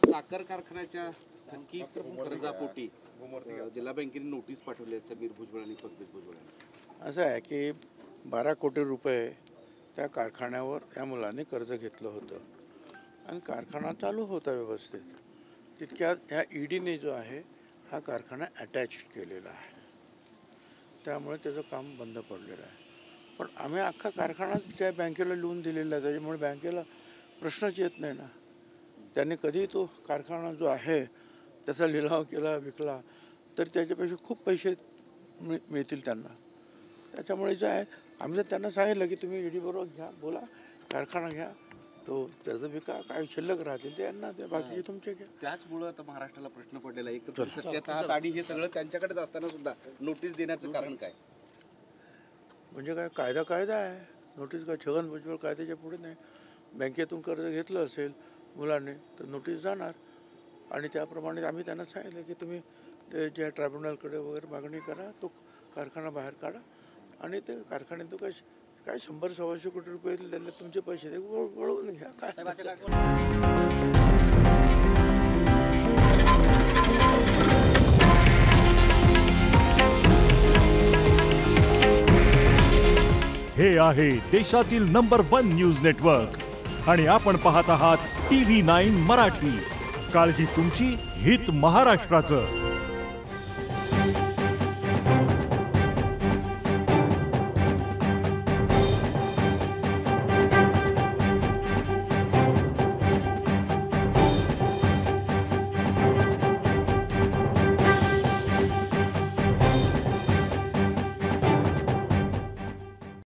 साखर कारखान्याच्या थकीत कर्जापोटी जिल्हा बँकेने नोटीस पाठवली आहे समीर भुजबळ आणि पंकज भुजबळ यांना. असं आहे की 12 कोटी रुपये त्या कारखान्यावर या मुलांनी कर्ज घेतलं होतं आणि कारखाना चालू होता व्यवस्थित. तितक्यात ह्या ईडीने जो आहे हा कारखाना अटॅच केलेला आहे, त्यामुळे त्याचं काम बंद पडलेलं आहे. पण आम्ही अख्खा कारखानाच त्या बँकेला लिहून दिलेला आहे, त्याच्यामुळे बँकेला प्रश्नच येत नाही ना. त्यांनी कधी तो कारखाना जो आहे त्याचा लिलाव केला, विकला तर त्याच्यापेक्षा खूप पैसे मिळतील त्यांना. त्याच्यामुळे जे आहे आम्ही जर त्यांना सांगितलं की तुम्ही ईडी बरोबर घ्या, बोला, कारखाना घ्या, तो त्याचं विका काय शिल्लक राहतील ते यांना ते, बाकीचे तुमचे घ्या. त्याचमुळं आता महाराष्ट्राला प्रश्न पडलेला आहे. एक तर सत्तेत आणि हे सगळं त्यांच्याकडेच असताना सुद्धा नोटीस देण्याचं कारण काय? म्हणजे काय, कायदा आहे. नोटीस काय छगन भुजबळ कायद्याच्या पुढे नाही. बँकेतून कर्ज घेतलं असेल मुलांनी तर नोटीस जाणार आणि त्याप्रमाणे आम्ही त्यांना सांगितलं की तुम्ही ते ज्या ट्रायब्युनलकडे वगैरे मागणी करा, तो कारखाना बाहेर काढा आणि ते कारखान्यात तो काय 100-125 कोटी रुपये त्यांना तुमचे पैसे वळवून घ्या. काय हे आहे देशातील नंबर 1 न्यूज नेटवर्क आणि आपण पाहत आहात TV9 मराठी. काळजी तुमची, हित महाराष्ट्राचं.